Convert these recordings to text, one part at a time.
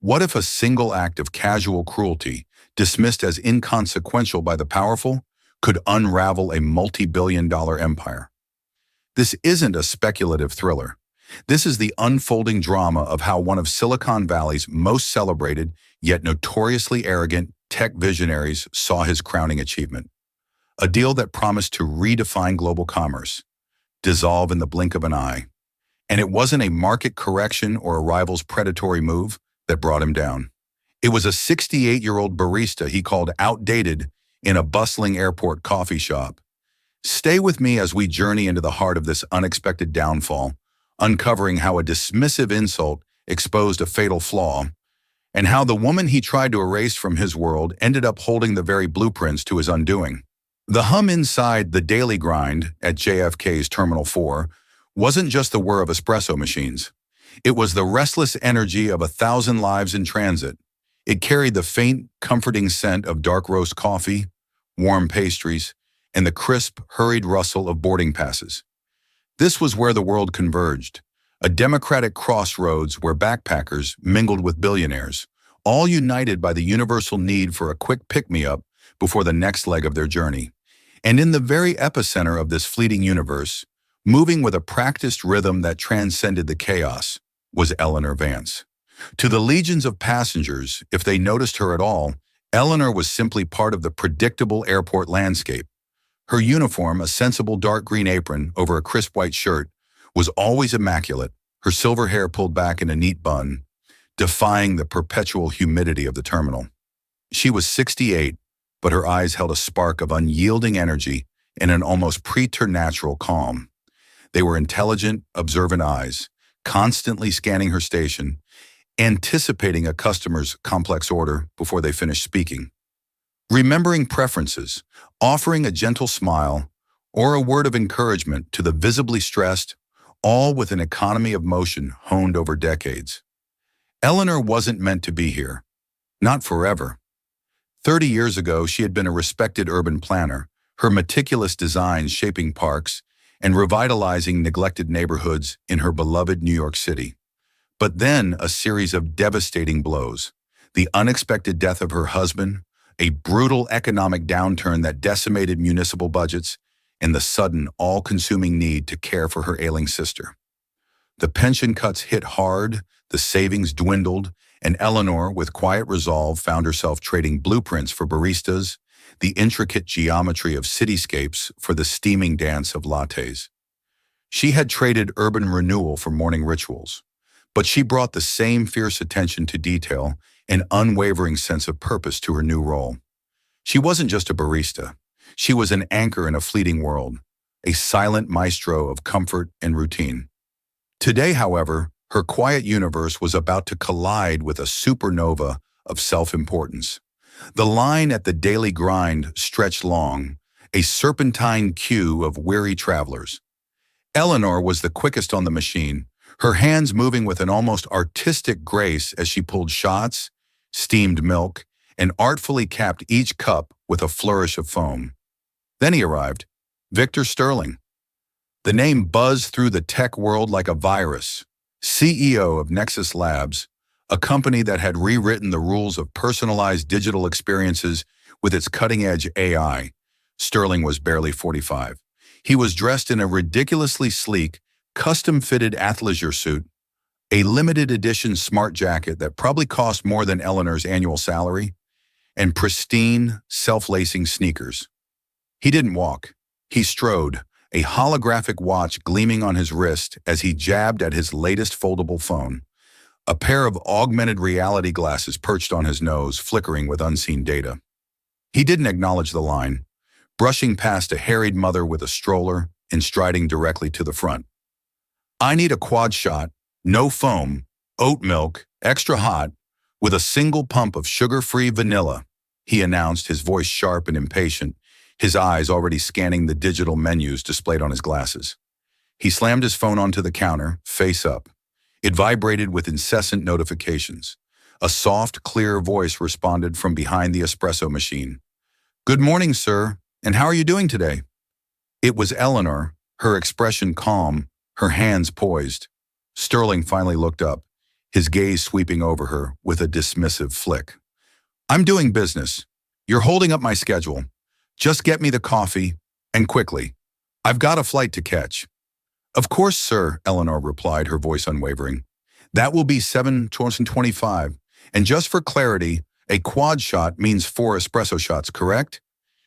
What if a single act of casual cruelty, dismissed as inconsequential by the powerful, could unravel a multi-billion-dollar empire? This isn't a speculative thriller. This is the unfolding drama of how one of Silicon Valley's most celebrated, yet notoriously arrogant, tech visionaries saw his crowning achievement. A deal that promised to redefine global commerce, dissolve in the blink of an eye. And it wasn't a market correction or a rival's predatory move that brought him down. It was a 68-year-old barista he called outdated in a bustling airport coffee shop. Stay with me as we journey into the heart of this unexpected downfall, uncovering how a dismissive insult exposed a fatal flaw, and how the woman he tried to erase from his world ended up holding the very blueprints to his undoing. The hum inside the daily grind at JFK's Terminal 4 wasn't just the whir of espresso machines. It was the restless energy of 1,000 lives in transit. It carried the faint, comforting scent of dark roast coffee, warm pastries, and the crisp, hurried rustle of boarding passes. This was where the world converged, a democratic crossroads where backpackers mingled with billionaires, all united by the universal need for a quick pick-me-up before the next leg of their journey. And in the very epicenter of this fleeting universe, moving with a practiced rhythm that transcended the chaos, was Eleanor Vance. To the legions of passengers, if they noticed her at all, Eleanor was simply part of the predictable airport landscape. Her uniform, a sensible dark green apron over a crisp white shirt, was always immaculate, her silver hair pulled back in a neat bun, defying the perpetual humidity of the terminal. She was 68, but her eyes held a spark of unyielding energy and an almost preternatural calm. They were intelligent, observant eyes, constantly scanning her station, anticipating a customer's complex order before they finished speaking. Remembering preferences, offering a gentle smile, or a word of encouragement to the visibly stressed, all with an economy of motion honed over decades. Eleanor wasn't meant to be here. Not forever. 30 years ago, she had been a respected urban planner, her meticulous designs shaping parks and revitalizing neglected neighborhoods in her beloved New York City. But then a series of devastating blows, the unexpected death of her husband, a brutal economic downturn that decimated municipal budgets, and the sudden, all-consuming need to care for her ailing sister. The pension cuts hit hard, the savings dwindled, and Eleanor, with quiet resolve, found herself trading blueprints for baristas, the intricate geometry of cityscapes for the steaming dance of lattes. She had traded urban renewal for morning rituals, but she brought the same fierce attention to detail and unwavering sense of purpose to her new role. She wasn't just a barista. She was an anchor in a fleeting world, a silent maestro of comfort and routine. Today, however, her quiet universe was about to collide with a supernova of self-importance. The line at the daily grind stretched long, a serpentine queue of weary travelers. Eleanor was the quickest on the machine, her hands moving with an almost artistic grace as she pulled shots, steamed milk, and artfully capped each cup with a flourish of foam. Then he arrived, Victor Sterling. The name buzzed through the tech world like a virus. CEO of Nexus Labs, a company that had rewritten the rules of personalized digital experiences with its cutting-edge AI. Sterling was barely 45. He was dressed in a ridiculously sleek, custom-fitted athleisure suit, a limited edition smart jacket that probably cost more than Eleanor's annual salary, and pristine, self-lacing sneakers. He didn't walk. He strode, a holographic watch gleaming on his wrist as he jabbed at his latest foldable phone. A pair of augmented reality glasses perched on his nose, flickering with unseen data. He didn't acknowledge the line, brushing past a harried mother with a stroller and striding directly to the front. "I need a quad shot, no foam, oat milk, extra hot, with a single pump of sugar-free vanilla," he announced, his voice sharp and impatient, his eyes already scanning the digital menus displayed on his glasses. He slammed his phone onto the counter, face up. It vibrated with incessant notifications. A soft, clear voice responded from behind the espresso machine. "Good morning, sir, and how are you doing today?" It was Eleanor, her expression calm, her hands poised. Sterling finally looked up, his gaze sweeping over her with a dismissive flick. I'm doing business. You're holding up my schedule. Just get me the coffee, and quickly. I've got a flight to catch. Of course, sir, Eleanor replied, her voice unwavering. That will be 7:25. And just for clarity, a quad shot means 4 espresso shots, correct?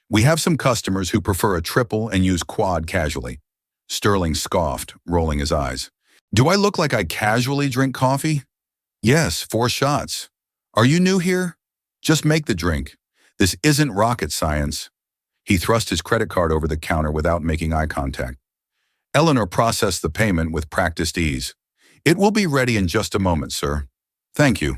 We have some customers who prefer a triple and use quad casually. Sterling scoffed, rolling his eyes. Do I look like I casually drink coffee? Yes, 4 shots. Are you new here? Just make the drink. This isn't rocket science. He thrust his credit card over the counter without making eye contact. Eleanor processed the payment with practiced ease. It will be ready in just a moment, sir. Thank you.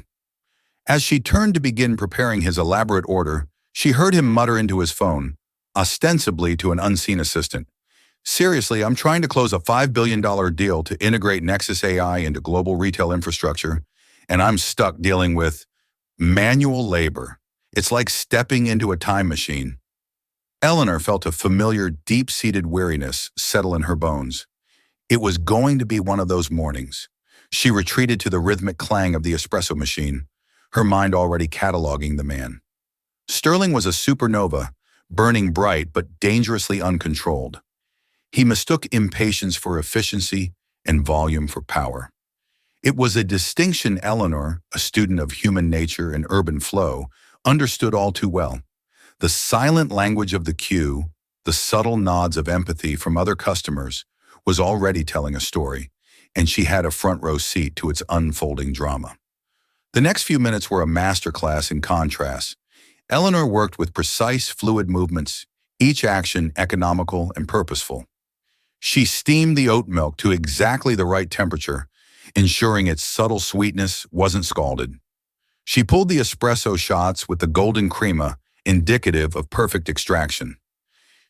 As she turned to begin preparing his elaborate order, she heard him mutter into his phone, ostensibly to an unseen assistant. Seriously, I'm trying to close a $5 billion deal to integrate Nexus AI into global retail infrastructure, and I'm stuck dealing with manual labor. It's like stepping into a time machine. Eleanor felt a familiar, deep-seated weariness settle in her bones. It was going to be one of those mornings. She retreated to the rhythmic clang of the espresso machine, her mind already cataloging the man. Sterling was a supernova, burning bright but dangerously uncontrolled. He mistook impatience for efficiency and volume for power. It was a distinction Eleanor, a student of human nature and urban flow, understood all too well. The silent language of the queue, the subtle nods of empathy from other customers, was already telling a story, and she had a front-row seat to its unfolding drama. The next few minutes were a masterclass in contrast. Eleanor worked with precise, fluid movements, each action economical and purposeful. She steamed the oat milk to exactly the right temperature, ensuring its subtle sweetness wasn't scalded. She pulled the espresso shots with the golden crema, indicative of perfect extraction.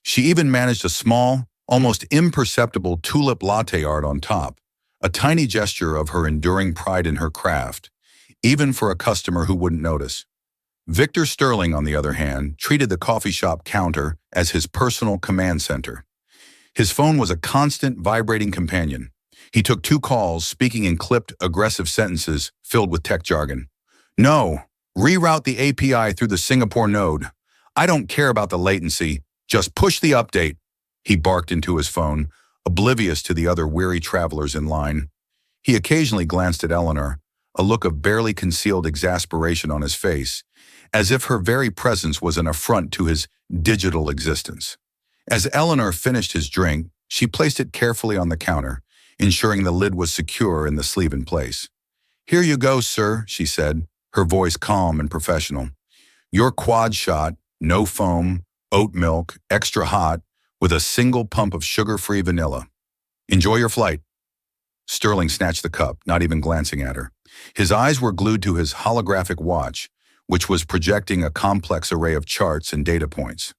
She even managed a small, almost imperceptible tulip latte art on top, a tiny gesture of her enduring pride in her craft, even for a customer who wouldn't notice. Victor Sterling, on the other hand, treated the coffee shop counter as his personal command center. His phone was a constant, vibrating companion. He took 2 calls, speaking in clipped, aggressive sentences filled with tech jargon. No, reroute the API through the Singapore node. I don't care about the latency. Just push the update, he barked into his phone, oblivious to the other weary travelers in line. He occasionally glanced at Eleanor, a look of barely concealed exasperation on his face, as if her very presence was an affront to his digital existence. As Eleanor finished his drink, she placed it carefully on the counter, ensuring the lid was secure and the sleeve in place. Here you go, sir, she said, her voice calm and professional. Your quad shot, no foam, oat milk, extra hot, with a single pump of sugar-free vanilla. Enjoy your flight. Sterling snatched the cup, not even glancing at her. His eyes were glued to his holographic watch, which was projecting a complex array of charts and data points.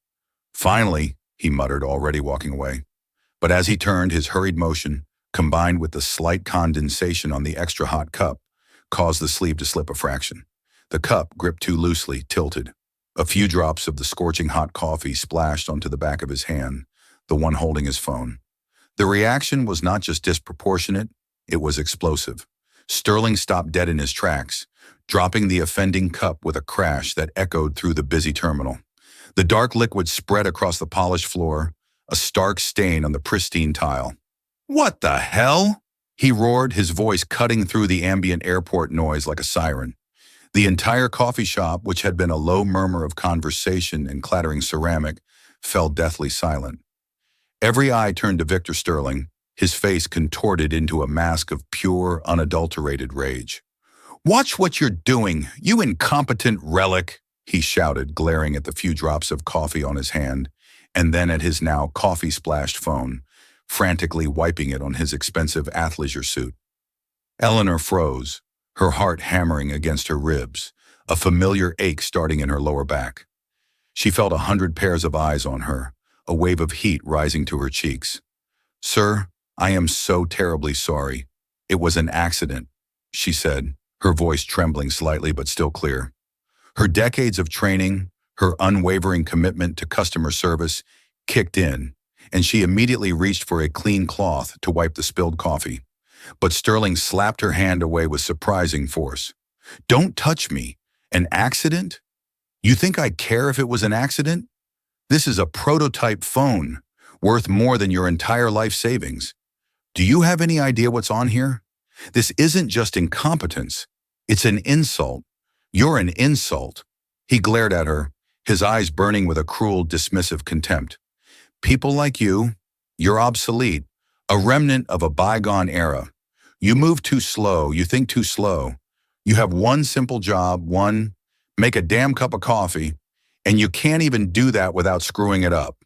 Finally, he muttered, already walking away. But as he turned, his hurried motion, combined with the slight condensation on the extra hot cup, caused the sleeve to slip a fraction. The cup, gripped too loosely, tilted. A few drops of the scorching hot coffee splashed onto the back of his hand, the one holding his phone. The reaction was not just disproportionate, it was explosive. Sterling stopped dead in his tracks, dropping the offending cup with a crash that echoed through the busy terminal. The dark liquid spread across the polished floor, a stark stain on the pristine tile. What the hell? He roared, his voice cutting through the ambient airport noise like a siren. The entire coffee shop, which had been a low murmur of conversation and clattering ceramic, fell deathly silent. Every eye turned to Victor Sterling, his face contorted into a mask of pure, unadulterated rage. "Watch what you're doing, you incompetent relic," he shouted, glaring at the few drops of coffee on his hand, and then at his now coffee-splashed phone, frantically wiping it on his expensive athleisure suit. Eleanor froze, her heart hammering against her ribs, a familiar ache starting in her lower back. She felt 100 pairs of eyes on her, a wave of heat rising to her cheeks. "Sir, I am so terribly sorry. It was an accident," she said, her voice trembling slightly but still clear. Her decades of training, her unwavering commitment to customer service kicked in, and she immediately reached for a clean cloth to wipe the spilled coffee. But Sterling slapped her hand away with surprising force. Don't touch me. An accident? You think I'd care if it was an accident? This is a prototype phone, worth more than your entire life savings. Do you have any idea what's on here? This isn't just incompetence. It's an insult. You're an insult. He glared at her, his eyes burning with a cruel, dismissive contempt. People like you, you're obsolete, a remnant of a bygone era. You move too slow, you think too slow. You have one simple job, make a damn cup of coffee, and you can't even do that without screwing it up.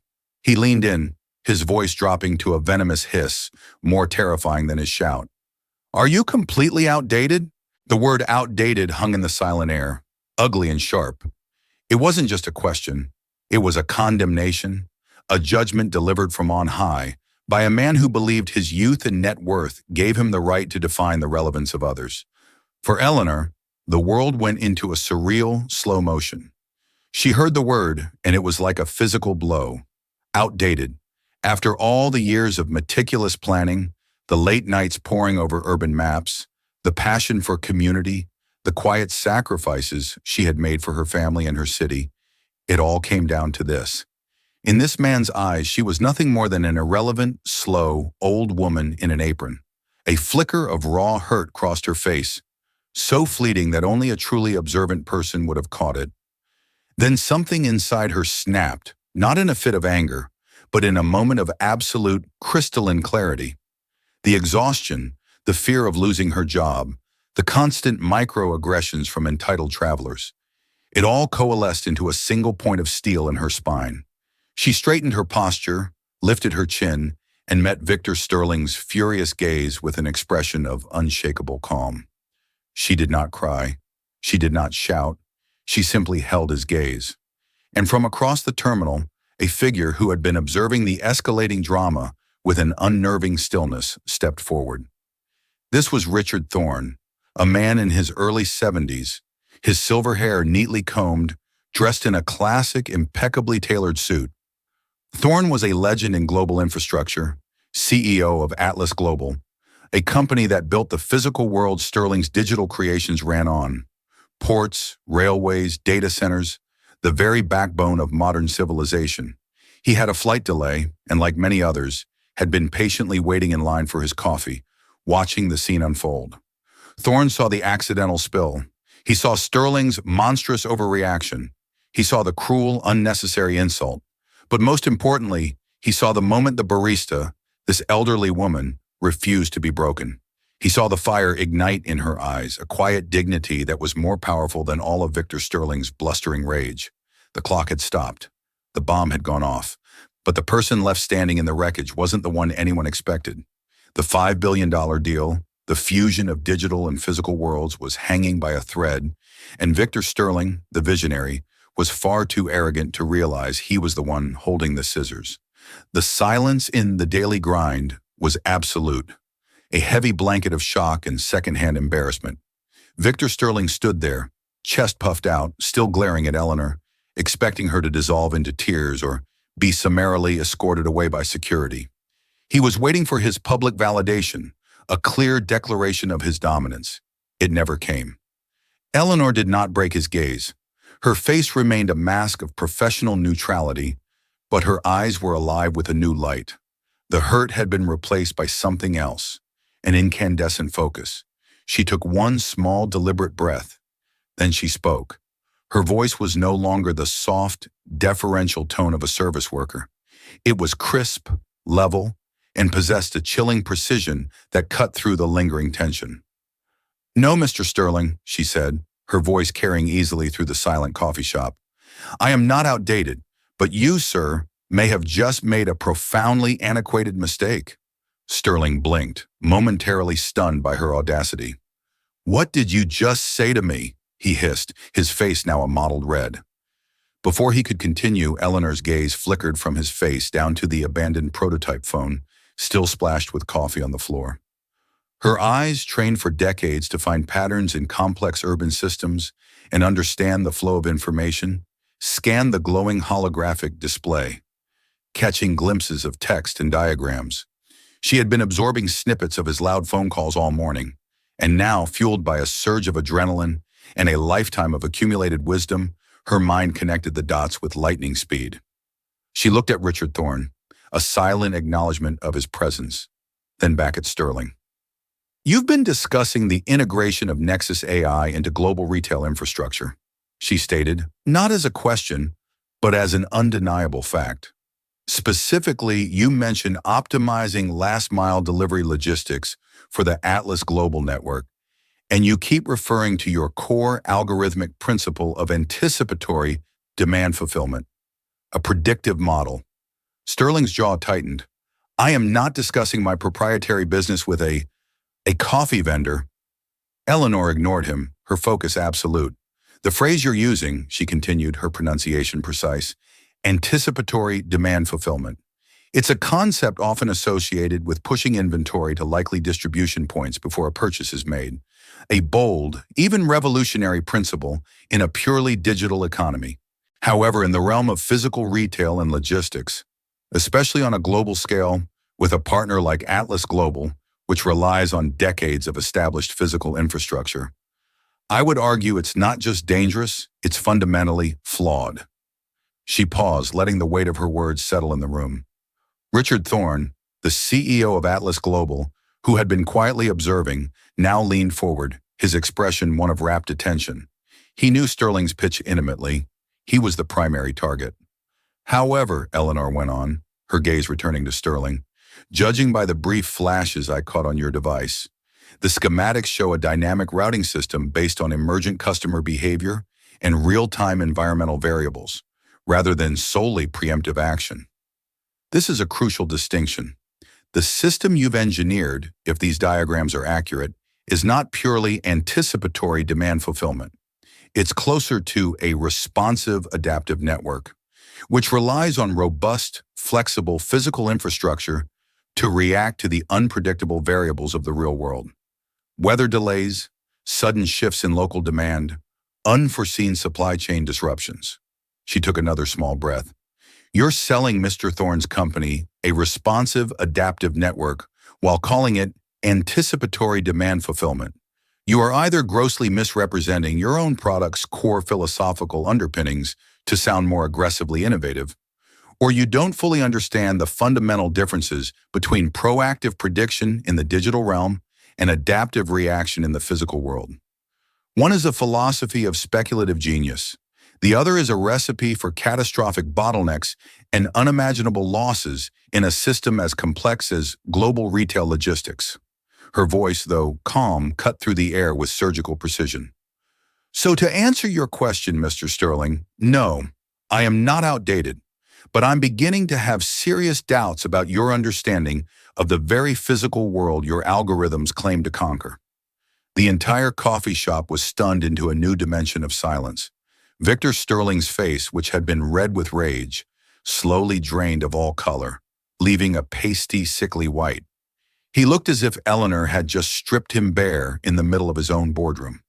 He leaned in, his voice dropping to a venomous hiss, more terrifying than his shout. Are you completely outdated? The word outdated hung in the silent air, ugly and sharp. It wasn't just a question. It was a condemnation, a judgment delivered from on high by a man who believed his youth and net worth gave him the right to define the relevance of others. For Eleanor, the world went into a surreal, slow motion. She heard the word, and it was like a physical blow. Outdated. After all the years of meticulous planning, the late nights poring over urban maps, the passion for community, the quiet sacrifices she had made for her family and her city, it all came down to this. In this man's eyes, she was nothing more than an irrelevant, slow, old woman in an apron. A flicker of raw hurt crossed her face, so fleeting that only a truly observant person would have caught it. Then something inside her snapped, not in a fit of anger, but in a moment of absolute, crystalline clarity. The exhaustion, the fear of losing her job, the constant microaggressions from entitled travelers. It all coalesced into a single point of steel in her spine. She straightened her posture, lifted her chin, and met Victor Sterling's furious gaze with an expression of unshakable calm. She did not cry. She did not shout. She simply held his gaze. And from across the terminal, a figure who had been observing the escalating drama with an unnerving stillness stepped forward. This was Richard Thorne, a man in his early 70s, his silver hair neatly combed, dressed in a classic, impeccably tailored suit. Thorne was a legend in global infrastructure, CEO of Atlas Global, a company that built the physical world Sterling's digital creations ran on. Ports, railways, data centers, the very backbone of modern civilization. He had a flight delay, and like many others, had been patiently waiting in line for his coffee, watching the scene unfold. Thorne saw the accidental spill. He saw Sterling's monstrous overreaction. He saw the cruel, unnecessary insult. But most importantly, he saw the moment the barista, this elderly woman, refused to be broken. He saw the fire ignite in her eyes, a quiet dignity that was more powerful than all of Victor Sterling's blustering rage. The clock had stopped. The bomb had gone off. But the person left standing in the wreckage wasn't the one anyone expected. The $5 billion deal, the fusion of digital and physical worlds, was hanging by a thread, and Victor Sterling, the visionary, was far too arrogant to realize he was the one holding the scissors. The silence in the daily grind was absolute, a heavy blanket of shock and secondhand embarrassment. Victor Sterling stood there, chest puffed out, still glaring at Eleanor, expecting her to dissolve into tears or be summarily escorted away by security. He was waiting for his public validation, a clear declaration of his dominance. It never came. Eleanor did not break his gaze. Her face remained a mask of professional neutrality, but her eyes were alive with a new light. The hurt had been replaced by something else, an incandescent focus. She took one small, deliberate breath. Then she spoke. Her voice was no longer the soft, deferential tone of a service worker. It was crisp, level, and possessed a chilling precision that cut through the lingering tension. "No, Mr. Sterling," she said, her voice carrying easily through the silent coffee shop. "I am not outdated, but you, sir, may have just made a profoundly antiquated mistake." Sterling blinked, momentarily stunned by her audacity. "What did you just say to me?" he hissed, his face now a mottled red. Before he could continue, Eleanor's gaze flickered from his face down to the abandoned prototype phone, still splashed with coffee on the floor. Her eyes, trained for decades to find patterns in complex urban systems and understand the flow of information, scanned the glowing holographic display, catching glimpses of text and diagrams. She had been absorbing snippets of his loud phone calls all morning, and now, fueled by a surge of adrenaline and a lifetime of accumulated wisdom, her mind connected the dots with lightning speed. She looked at Richard Thorne, a silent acknowledgement of his presence, then back at Sterling. "You've been discussing the integration of Nexus AI into global retail infrastructure," she stated, not as a question, but as an undeniable fact. "Specifically, you mentioned optimizing last-mile delivery logistics for the Atlas Global Network, and you keep referring to your core algorithmic principle of anticipatory demand fulfillment, a predictive model." Sterling's jaw tightened. "I am not discussing my proprietary business with a coffee vendor." Eleanor ignored him, her focus absolute. "The phrase you're using," she continued, her pronunciation precise, "anticipatory demand fulfillment. It's a concept often associated with pushing inventory to likely distribution points before a purchase is made. A bold, even revolutionary principle in a purely digital economy. However, in the realm of physical retail and logistics, especially on a global scale with a partner like Atlas Global, which relies on decades of established physical infrastructure, I would argue it's not just dangerous, it's fundamentally flawed." She paused, letting the weight of her words settle in the room. Richard Thorne, the CEO of Atlas Global, who had been quietly observing, now leaned forward, his expression one of rapt attention. He knew Sterling's pitch intimately. He was the primary target. "However," Eleanor went on, her gaze returning to Sterling, "judging by the brief flashes I caught on your device, the schematics show a dynamic routing system based on emergent customer behavior and real-time environmental variables, rather than solely preemptive action. This is a crucial distinction. The system you've engineered, if these diagrams are accurate, is not purely anticipatory demand fulfillment. It's closer to a responsive adaptive network, which relies on robust, flexible physical infrastructure to react to the unpredictable variables of the real world. Weather delays, sudden shifts in local demand, unforeseen supply chain disruptions." She took another small breath. "You're selling Mr. Thorne's company a responsive adaptive network while calling it anticipatory demand fulfillment. You are either grossly misrepresenting your own product's core philosophical underpinnings to sound more aggressively innovative, or you don't fully understand the fundamental differences between proactive prediction in the digital realm and adaptive reaction in the physical world. One is a philosophy of speculative genius. The other is a recipe for catastrophic bottlenecks and unimaginable losses in a system as complex as global retail logistics." Her voice, though calm, cut through the air with surgical precision. "So to answer your question, Mr. Sterling, no, I am not outdated, but I'm beginning to have serious doubts about your understanding of the very physical world your algorithms claim to conquer." The entire coffee shop was stunned into a new dimension of silence. Victor Sterling's face, which had been red with rage, slowly drained of all color, leaving a pasty, sickly white. He looked as if Eleanor had just stripped him bare in the middle of his own boardroom.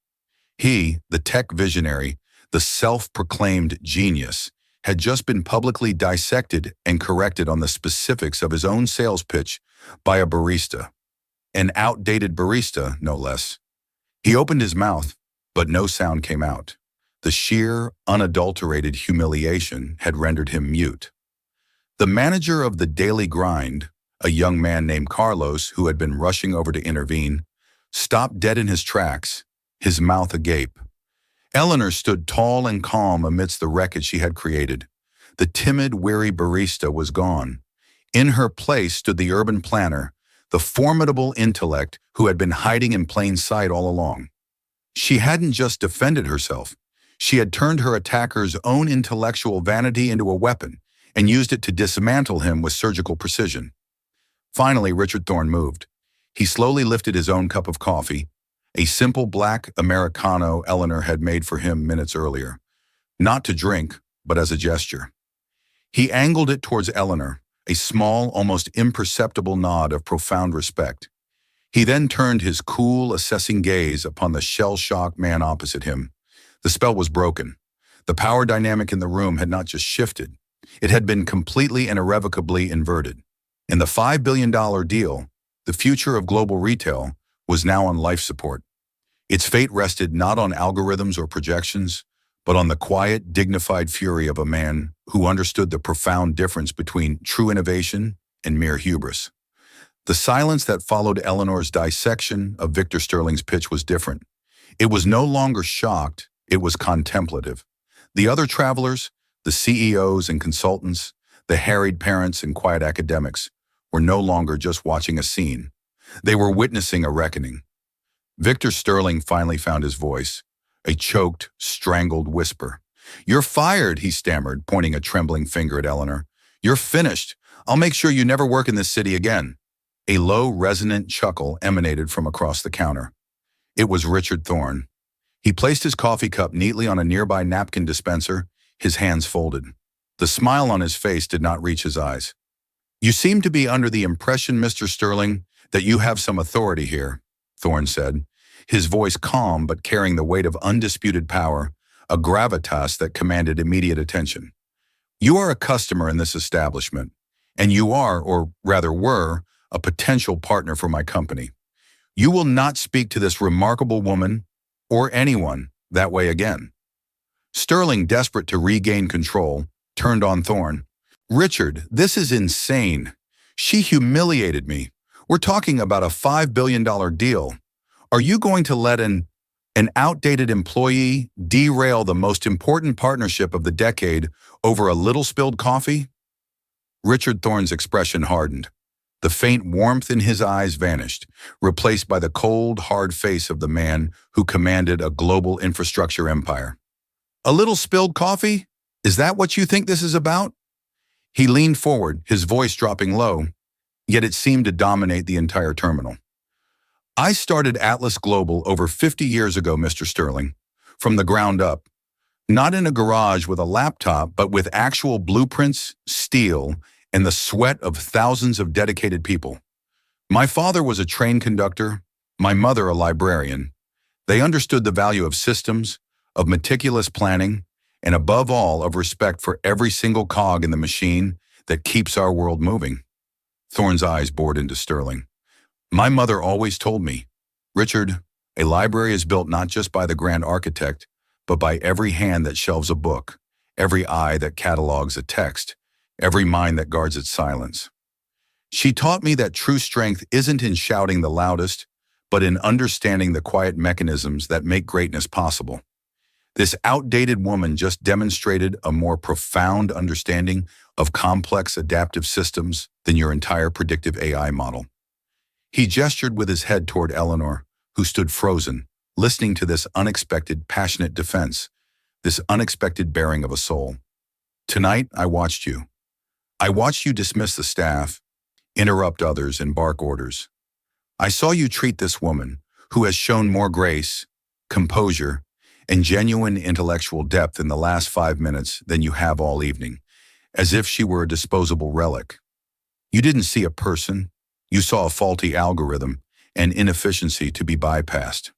He, the tech visionary, the self-proclaimed genius, had just been publicly dissected and corrected on the specifics of his own sales pitch by a barista. An outdated barista, no less. He opened his mouth, but no sound came out. The sheer, unadulterated humiliation had rendered him mute. The manager of the Daily Grind, a young man named Carlos who had been rushing over to intervene, stopped dead in his tracks, his mouth agape. Eleanor stood tall and calm amidst the wreckage she had created. The timid, weary barista was gone. In her place stood the urban planner, the formidable intellect who had been hiding in plain sight all along. She hadn't just defended herself. She had turned her attacker's own intellectual vanity into a weapon and used it to dismantle him with surgical precision. Finally, Richard Thorne moved. He slowly lifted his own cup of coffee, a simple black Americano Eleanor had made for him minutes earlier, not to drink, but as a gesture. He angled it towards Eleanor, a small, almost imperceptible nod of profound respect. He then turned his cool, assessing gaze upon the shell-shocked man opposite him. The spell was broken. The power dynamic in the room had not just shifted. It had been completely and irrevocably inverted. In the $5 billion deal, the future of global retail, was now on life support. Its fate rested not on algorithms or projections, but on the quiet, dignified fury of a man who understood the profound difference between true innovation and mere hubris. The silence that followed Eleanor's dissection of Victor Sterling's pitch was different. It was no longer shocked, it was contemplative. The other travelers, the CEOs and consultants, the harried parents and quiet academics, were no longer just watching a scene. They were witnessing a reckoning. Victor Sterling finally found his voice, a choked, strangled whisper. "You're fired," he stammered, pointing a trembling finger at Eleanor. "You're finished. I'll make sure you never work in this city again." A low, resonant chuckle emanated from across the counter. It was Richard Thorne. He placed his coffee cup neatly on a nearby napkin dispenser, his hands folded. The smile on his face did not reach his eyes. "You seem to be under the impression, Mr. Sterling, that you have some authority here," Thorne said, his voice calm but carrying the weight of undisputed power, a gravitas that commanded immediate attention. "You are a customer in this establishment, and you are, or rather were, a potential partner for my company. You will not speak to this remarkable woman, or anyone, that way again." Sterling, desperate to regain control, turned on Thorne. "Richard, this is insane. She humiliated me. We're talking about a $5 billion deal. Are you going to let an outdated employee derail the most important partnership of the decade over a little spilled coffee?" Richard Thorne's expression hardened. The faint warmth in his eyes vanished, replaced by the cold, hard face of the man who commanded a global infrastructure empire. "A little spilled coffee? Is that what you think this is about?" He leaned forward, his voice dropping low, yet it seemed to dominate the entire terminal. "I started Atlas Global over 50 years ago, Mr. Sterling, from the ground up. Not in a garage with a laptop, but with actual blueprints, steel, and the sweat of thousands of dedicated people. My father was a train conductor, my mother a librarian. They understood the value of systems, of meticulous planning, and above all, of respect for every single cog in the machine that keeps our world moving." Thorne's eyes bored into Sterling. "My mother always told me, Richard, a library is built not just by the grand architect, but by every hand that shelves a book, every eye that catalogs a text, every mind that guards its silence. She taught me that true strength isn't in shouting the loudest, but in understanding the quiet mechanisms that make greatness possible. This outdated woman just demonstrated a more profound understanding of complex adaptive systems than your entire predictive AI model." He gestured with his head toward Eleanor, who stood frozen, listening to this unexpected, passionate defense, this unexpected bearing of a soul. "Tonight, I watched you. I watched you dismiss the staff, interrupt others, and bark orders. I saw you treat this woman, who has shown more grace, composure, and genuine intellectual depth in the last 5 minutes than you have all evening, as if she were a disposable relic. You didn't see a person, you saw a faulty algorithm and inefficiency to be bypassed."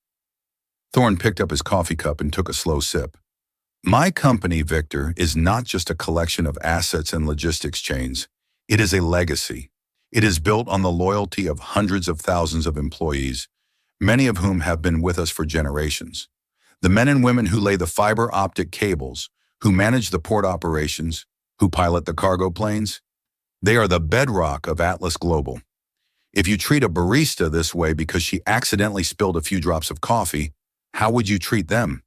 Thorne picked up his coffee cup and took a slow sip. "My company, Victor, is not just a collection of assets and logistics chains. It is a legacy. It is built on the loyalty of hundreds of thousands of employees, many of whom have been with us for generations. The men and women who lay the fiber optic cables, who manage the port operations, who pilot the cargo planes, they are the bedrock of Atlas Global. If you treat a barista this way because she accidentally spilled a few drops of coffee, how would you treat them?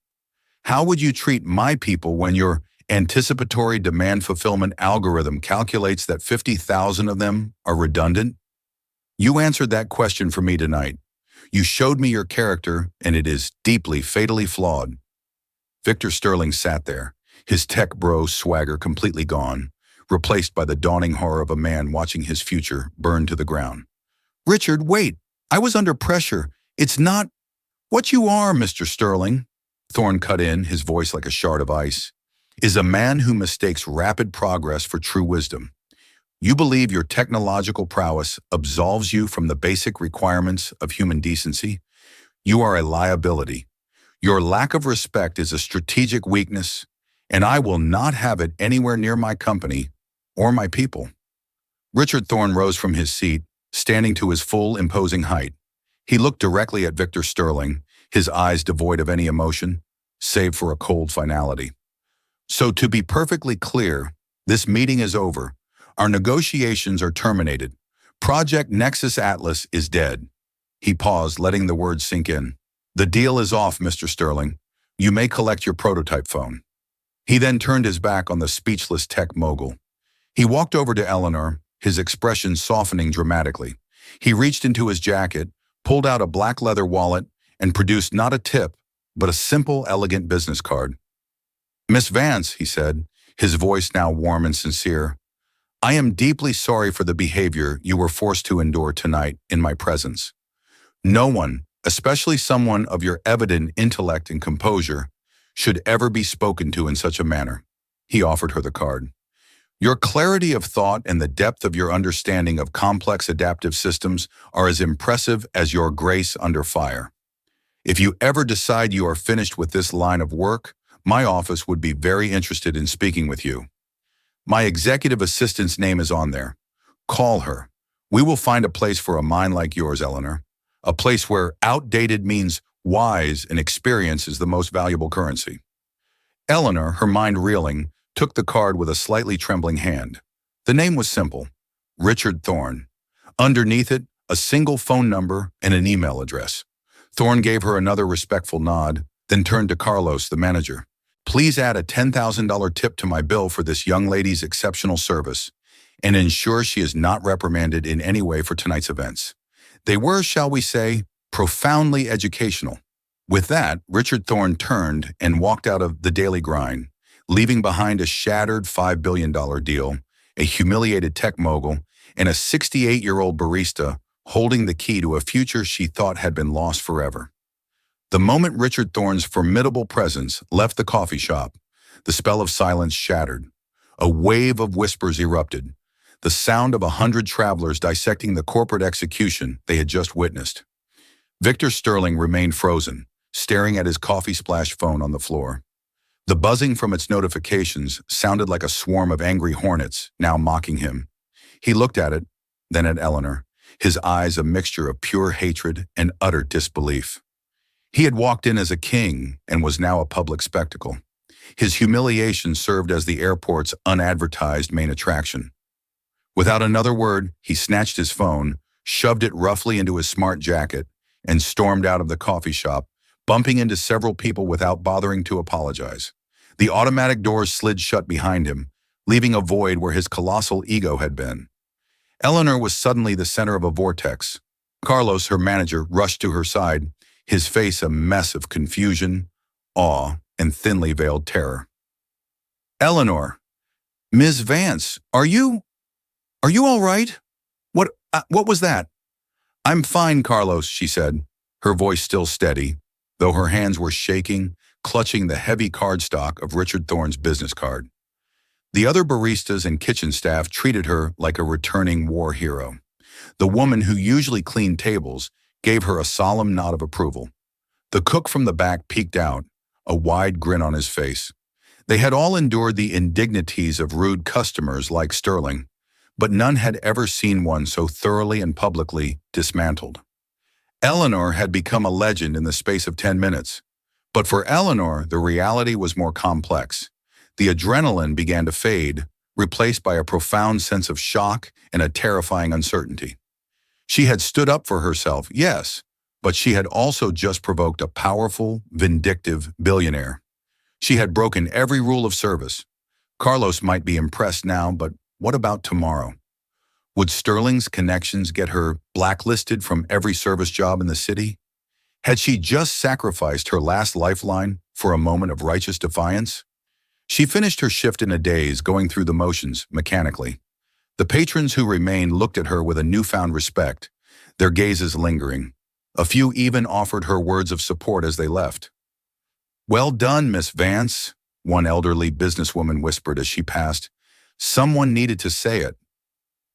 How would you treat my people when your anticipatory demand fulfillment algorithm calculates that 50,000 of them are redundant? You answered that question for me tonight. You showed me your character, and it is deeply, fatally flawed." Victor Sterling sat there, his tech bro swagger completely gone, replaced by the dawning horror of a man watching his future burn to the ground. "Richard, wait. I was under pressure. It's not what you are, Mr. Sterling," Thorne cut in, his voice like a shard of ice, "is a man who mistakes rapid progress for true wisdom. You believe your technological prowess absolves you from the basic requirements of human decency. You are a liability. Your lack of respect is a strategic weakness, and I will not have it anywhere near my company or my people." Richard Thorne rose from his seat, standing to his full, imposing height. He looked directly at Victor Sterling, his eyes devoid of any emotion, save for a cold finality. So to be perfectly clear, this meeting is over. Our negotiations are terminated. Project Nexus Atlas is dead. He paused, letting the words sink in. The deal is off, Mr. Sterling. You may collect your prototype phone. He then turned his back on the speechless tech mogul. He walked over to Eleanor, his expression softening dramatically. He reached into his jacket, pulled out a black leather wallet, and produced not a tip, but a simple, elegant business card. Miss Vance, he said, his voice now warm and sincere, I am deeply sorry for the behavior you were forced to endure tonight in my presence. No one, especially someone of your evident intellect and composure, should ever be spoken to in such a manner. He offered her the card. Your clarity of thought and the depth of your understanding of complex adaptive systems are as impressive as your grace under fire. If you ever decide you are finished with this line of work, my office would be very interested in speaking with you. My executive assistant's name is on there. Call her. We will find a place for a mind like yours, Eleanor. A place where outdated means wise and experience is the most valuable currency. Eleanor, her mind reeling, took the card with a slightly trembling hand. The name was simple, Richard Thorne. Underneath it, a single phone number and an email address. Thorne gave her another respectful nod, then turned to Carlos, the manager. Please add a $10,000 tip to my bill for this young lady's exceptional service, and ensure she is not reprimanded in any way for tonight's events. They were, shall we say, profoundly educational. With that, Richard Thorne turned and walked out of the daily grind, leaving behind a shattered $5 billion deal, a humiliated tech mogul, and a 68-year-old barista holding the key to a future she thought had been lost forever. The moment Richard Thorne's formidable presence left the coffee shop, the spell of silence shattered. A wave of whispers erupted, the sound of 100 travelers dissecting the corporate execution they had just witnessed. Victor Sterling remained frozen, staring at his coffee-splashed phone on the floor. The buzzing from its notifications sounded like a swarm of angry hornets, now mocking him. He looked at it, then at Eleanor, his eyes a mixture of pure hatred and utter disbelief. He had walked in as a king and was now a public spectacle. His humiliation served as the airport's unadvertised main attraction. Without another word, he snatched his phone, shoved it roughly into his smart jacket, and stormed out of the coffee shop, bumping into several people without bothering to apologize. The automatic doors slid shut behind him, leaving a void where his colossal ego had been. Eleanor was suddenly the center of a vortex. Carlos, her manager, rushed to her side, his face a mess of confusion, awe, and thinly veiled terror. Eleanor, Ms. Vance, are you all right? What was that? I'm fine, Carlos, she said, her voice still steady, though her hands were shaking, clutching the heavy cardstock of Richard Thorne's business card. The other baristas and kitchen staff treated her like a returning war hero. The woman who usually cleaned tables gave her a solemn nod of approval. The cook from the back peeked out, a wide grin on his face. They had all endured the indignities of rude customers like Sterling, but none had ever seen one so thoroughly and publicly dismantled. Eleanor had become a legend in the space of 10 minutes. But for Eleanor, the reality was more complex. The adrenaline began to fade, replaced by a profound sense of shock and a terrifying uncertainty. She had stood up for herself, yes, but she had also just provoked a powerful, vindictive billionaire. She had broken every rule of service. Carlos might be impressed now, but what about tomorrow? Would Sterling's connections get her blacklisted from every service job in the city? Had she just sacrificed her last lifeline for a moment of righteous defiance? She finished her shift in a daze, going through the motions mechanically. The patrons who remained looked at her with a newfound respect, their gazes lingering. A few even offered her words of support as they left. Well done, Miss Vance, one elderly businesswoman whispered as she passed. Someone needed to say it.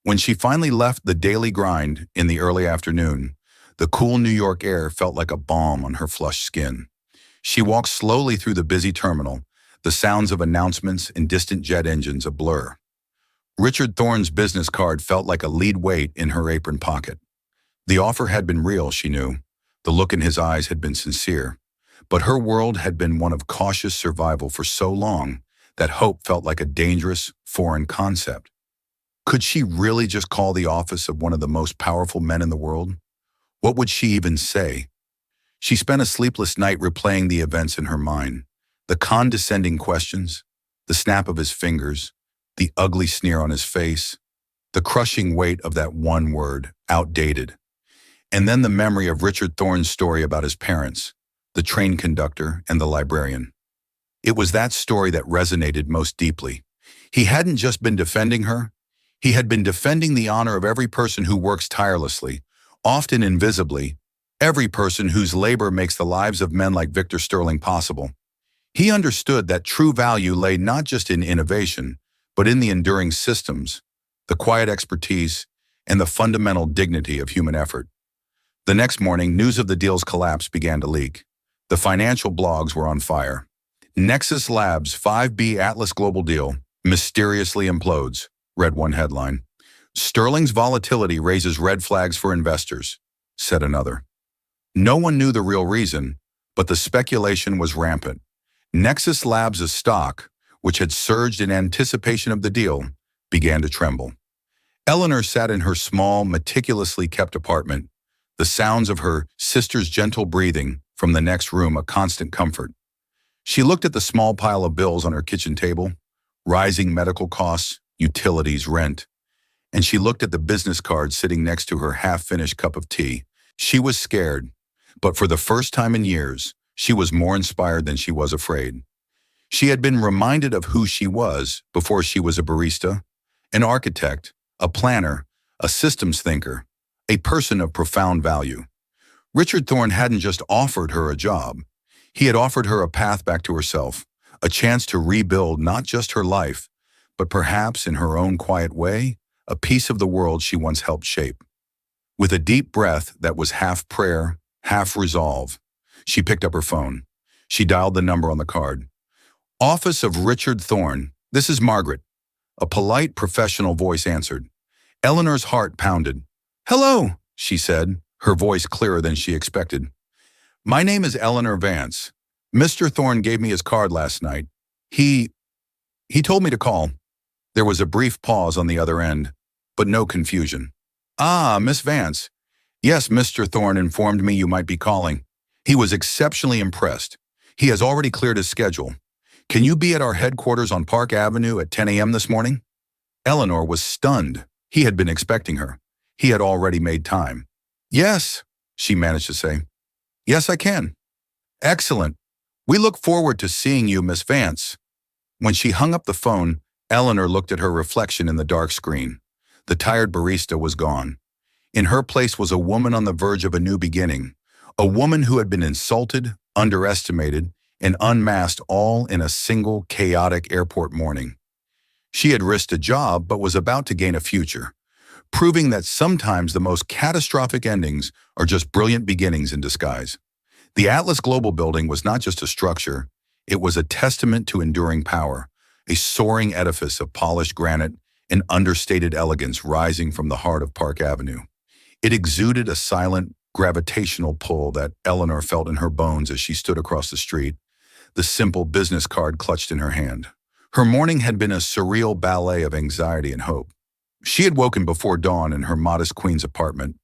When she finally left the daily grind in the early afternoon, the cool New York air felt like a balm on her flushed skin. She walked slowly through the busy terminal, the sounds of announcements and distant jet engines a blur. Richard Thorne's business card felt like a lead weight in her apron pocket. The offer had been real, she knew. The look in his eyes had been sincere. But her world had been one of cautious survival for so long that hope felt like a dangerous, foreign concept. Could she really just call the office of one of the most powerful men in the world? What would she even say? She spent a sleepless night replaying the events in her mind. The condescending questions, the snap of his fingers, the ugly sneer on his face, the crushing weight of that one word, outdated. And then the memory of Richard Thorne's story about his parents, the train conductor and the librarian. It was that story that resonated most deeply. He hadn't just been defending her, he had been defending the honor of every person who works tirelessly, often invisibly, every person whose labor makes the lives of men like Victor Sterling possible. He understood that true value lay not just in innovation, but in the enduring systems, the quiet expertise, and the fundamental dignity of human effort. The next morning, news of the deal's collapse began to leak. The financial blogs were on fire. Nexus Labs' 5B Atlas Global deal mysteriously implodes, read one headline. Sterling's volatility raises red flags for investors, said another. No one knew the real reason, but the speculation was rampant. Nexus Labs' stock, which had surged in anticipation of the deal, began to tremble. Eleanor sat in her small, meticulously kept apartment, the sounds of her sister's gentle breathing from the next room a constant comfort. She looked at the small pile of bills on her kitchen table, rising medical costs, utilities, rent, and she looked at the business card sitting next to her half-finished cup of tea. She was scared, but for the first time in years, she was more inspired than she was afraid. She had been reminded of who she was before she was a barista, an architect, a planner, a systems thinker, a person of profound value. Richard Thorne hadn't just offered her a job. He had offered her a path back to herself, a chance to rebuild not just her life, but perhaps in her own quiet way, a piece of the world she once helped shape. With a deep breath that was half prayer, half resolve, she picked up her phone. She dialed the number on the card. Office of Richard Thorne, this is Margaret. A polite, professional voice answered. Eleanor's heart pounded. Hello, she said, her voice clearer than she expected. My name is Eleanor Vance. Mr. Thorne gave me his card last night. He told me to call. There was a brief pause on the other end, but no confusion. Ah, Miss Vance. Yes, Mr. Thorne informed me you might be calling. He was exceptionally impressed. He has already cleared his schedule. Can you be at our headquarters on Park Avenue at 10 a.m. this morning? Eleanor was stunned. He had been expecting her. He had already made time. Yes, she managed to say. Yes, I can. Excellent. We look forward to seeing you, Miss Vance. When she hung up the phone, Eleanor looked at her reflection in the dark screen. The tired barista was gone. In her place was a woman on the verge of a new beginning, a woman who had been insulted, underestimated, and unmasked all in a single chaotic airport morning. She had risked a job but was about to gain a future, proving that sometimes the most catastrophic endings are just brilliant beginnings in disguise. The Atlas Global building was not just a structure, it was a testament to enduring power, a soaring edifice of polished granite and understated elegance rising from the heart of Park Avenue. It exuded a silent, gravitational pull that Eleanor felt in her bones as she stood across the street, the simple business card clutched in her hand. Her morning had been a surreal ballet of anxiety and hope. She had woken before dawn in her modest Queens apartment,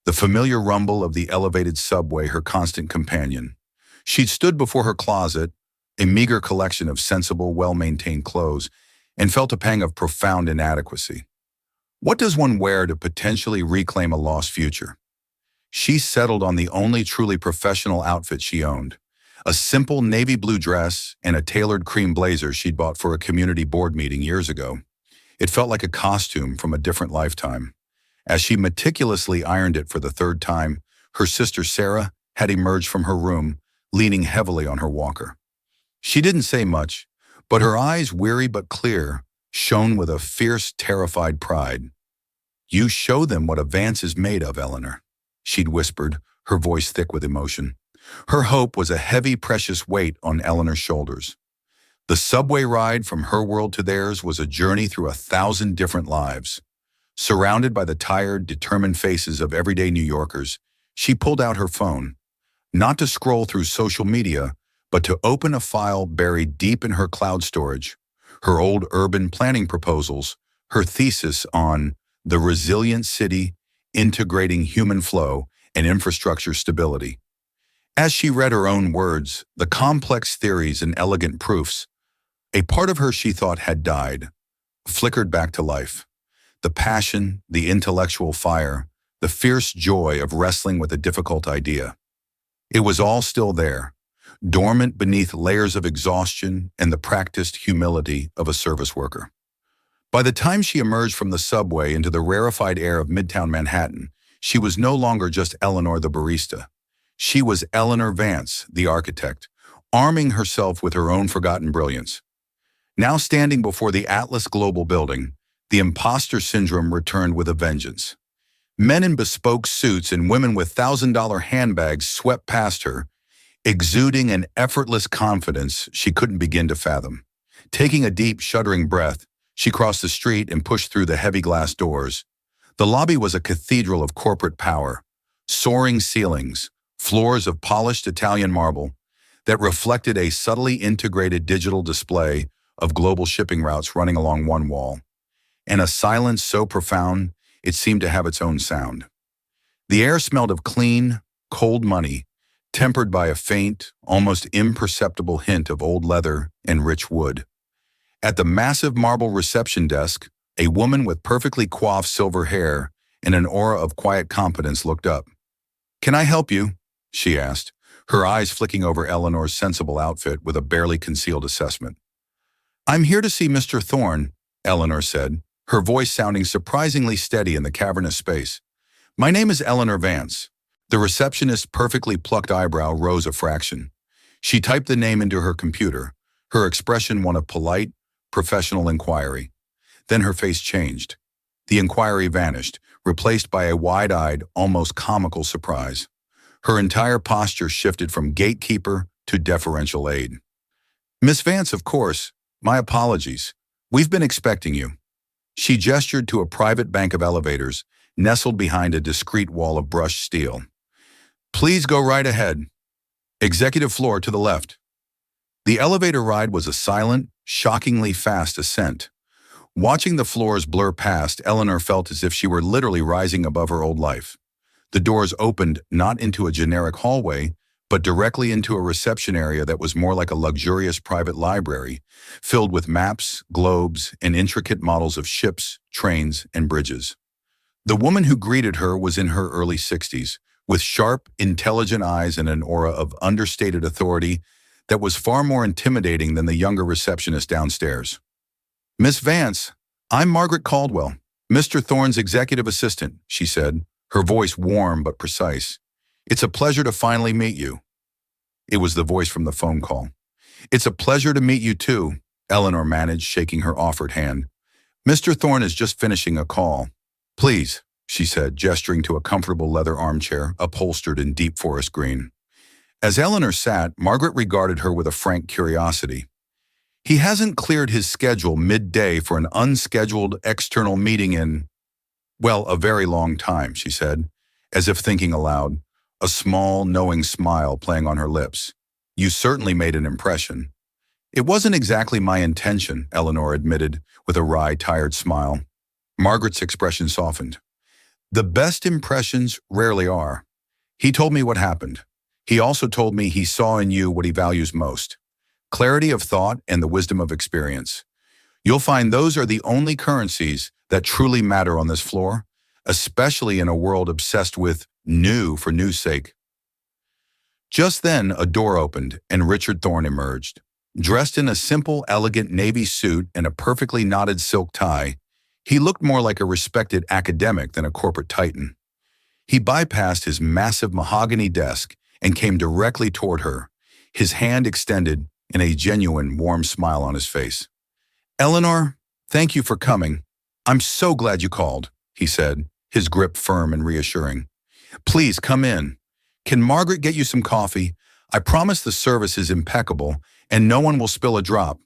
the familiar rumble of the elevated subway her constant companion. She'd stood before her closet, a meager collection of sensible, well-maintained clothes, and felt a pang of profound inadequacy. What does one wear to potentially reclaim a lost future? She settled on the only truly professional outfit she owned, a simple navy blue dress and a tailored cream blazer she'd bought for a community board meeting years ago. It felt like a costume from a different lifetime. As she meticulously ironed it for the third time, her sister Sarah had emerged from her room, leaning heavily on her walker. She didn't say much, but her eyes, weary but clear, shone with a fierce, terrified pride. You show them what a Vance is made of, Eleanor, she'd whispered, her voice thick with emotion. Her hope was a heavy, precious weight on Eleanor's shoulders. The subway ride from her world to theirs was a journey through 1,000 different lives. Surrounded by the tired, determined faces of everyday New Yorkers, she pulled out her phone, not to scroll through social media, but to open a file buried deep in her cloud storage, her old urban planning proposals, her thesis on the resilient city integrating human flow and infrastructure stability. As she read her own words, the complex theories and elegant proofs, a part of her she thought had died, flickered back to life. The passion, the intellectual fire, the fierce joy of wrestling with a difficult idea. It was all still there, dormant beneath layers of exhaustion and the practiced humility of a service worker. By the time she emerged from the subway into the rarefied air of Midtown Manhattan, she was no longer just Eleanor the barista. She was Eleanor Vance, the architect, arming herself with her own forgotten brilliance. Now standing before the Atlas Global building, the imposter syndrome returned with a vengeance. Men in bespoke suits and women with $1,000 handbags swept past her, exuding an effortless confidence she couldn't begin to fathom. Taking a deep, shuddering breath, she crossed the street and pushed through the heavy glass doors. The lobby was a cathedral of corporate power, soaring ceilings, floors of polished Italian marble that reflected a subtly integrated digital display of global shipping routes running along one wall, and a silence so profound it seemed to have its own sound. The air smelled of clean, cold money, tempered by a faint, almost imperceptible hint of old leather and rich wood. At the massive marble reception desk, a woman with perfectly coiffed silver hair and an aura of quiet competence looked up. "Can I help you?" she asked, her eyes flicking over Eleanor's sensible outfit with a barely concealed assessment. "I'm here to see Mr. Thorne," Eleanor said, her voice sounding surprisingly steady in the cavernous space. "My name is Eleanor Vance." The receptionist's perfectly plucked eyebrow rose a fraction. She typed the name into her computer, her expression one of polite, professional inquiry. Then her face changed. The inquiry vanished, replaced by a wide-eyed, almost comical surprise. Her entire posture shifted from gatekeeper to deferential aide. "Miss Vance, of course. My apologies. We've been expecting you." She gestured to a private bank of elevators, nestled behind a discreet wall of brushed steel. "Please go right ahead. Executive floor to the left." The elevator ride was a silent, shockingly fast ascent. Watching the floors blur past, Eleanor felt as if she were literally rising above her old life. The doors opened not into a generic hallway, but directly into a reception area that was more like a luxurious private library, filled with maps, globes, and intricate models of ships, trains, and bridges. The woman who greeted her was in her early 60s, with sharp, intelligent eyes and an aura of understated authority that was far more intimidating than the younger receptionist downstairs. "Miss Vance, I'm Margaret Caldwell, Mr. Thorne's executive assistant," she said, her voice warm but precise. "It's a pleasure to finally meet you." It was the voice from the phone call. "It's a pleasure to meet you too," Eleanor managed, shaking her offered hand. "Mr. Thorne is just finishing a call." "Please," she said, gesturing to a comfortable leather armchair upholstered in deep forest green. As Eleanor sat, Margaret regarded her with a frank curiosity. "He hasn't cleared his schedule midday for an unscheduled external meeting in, well, a very long time," she said, as if thinking aloud, a small, knowing smile playing on her lips. "You certainly made an impression." "It wasn't exactly my intention," Eleanor admitted, with a wry, tired smile. Margaret's expression softened. "The best impressions rarely are. He told me what happened. He also told me he saw in you what he values most: clarity of thought and the wisdom of experience. You'll find those are the only currencies that truly matter on this floor, especially in a world obsessed with new for new's sake." Just then, a door opened and Richard Thorne emerged. Dressed in a simple, elegant navy suit and a perfectly knotted silk tie, he looked more like a respected academic than a corporate titan. He bypassed his massive mahogany desk and came directly toward her, his hand extended and a genuine, warm smile on his face. "Eleanor, thank you for coming. I'm so glad you called," he said, his grip firm and reassuring. "Please come in. Can Margaret get you some coffee? I promise the service is impeccable and no one will spill a drop."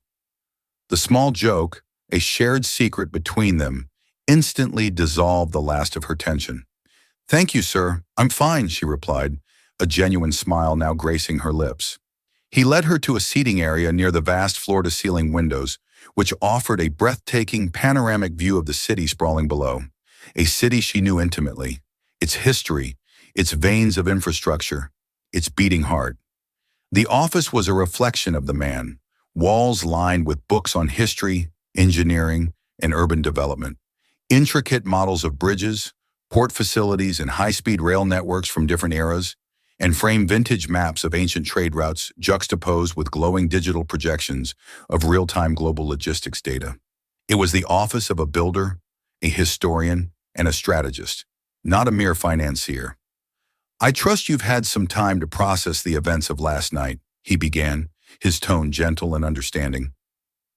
The small joke, a shared secret between them, instantly dissolved the last of her tension. "Thank you, sir. I'm fine," she replied, a genuine smile now gracing her lips. He led her to a seating area near the vast floor-to-ceiling windows, which offered a breathtaking panoramic view of the city sprawling below. A city she knew intimately, its history, its veins of infrastructure, its beating heart. The office was a reflection of the man, walls lined with books on history, engineering, and urban development. Intricate models of bridges, port facilities, and high-speed rail networks from different eras, and framed vintage maps of ancient trade routes juxtaposed with glowing digital projections of real-time global logistics data. It was the office of a builder, a historian, and a strategist, not a mere financier. "I trust you've had some time to process the events of last night," he began, his tone gentle and understanding.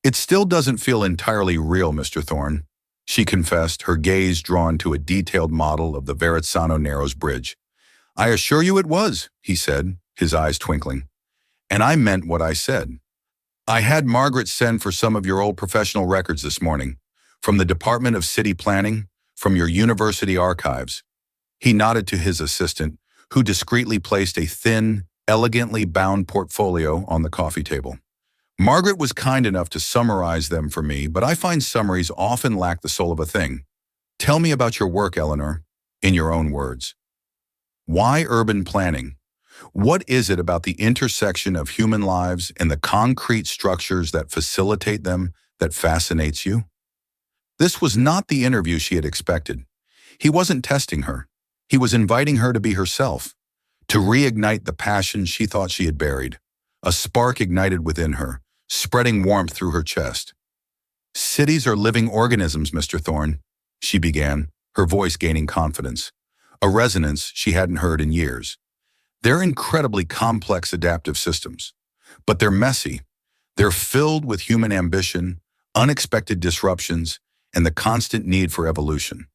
"It still doesn't feel entirely real, Mr. Thorne," she confessed, her gaze drawn to a detailed model of the Verrazzano Narrows Bridge. "I assure you it was," he said, his eyes twinkling. "And I meant what I said. I had Margaret send for some of your old professional records this morning, from the Department of City Planning, from your university archives." He nodded to his assistant, who discreetly placed a thin, elegantly bound portfolio on the coffee table. "Margaret was kind enough to summarize them for me, but I find summaries often lack the soul of a thing. Tell me about your work, Eleanor, in your own words. Why urban planning? What is it about the intersection of human lives and the concrete structures that facilitate them that fascinates you?" This was not the interview she had expected. He wasn't testing her. He was inviting her to be herself, to reignite the passion she thought she had buried. A spark ignited within her, spreading warmth through her chest. "Cities are living organisms, Mr. Thorne," she began, her voice gaining confidence, a resonance she hadn't heard in years. "They're incredibly complex adaptive systems, but they're messy. They're filled with human ambition, unexpected disruptions, and the constant need for evolution.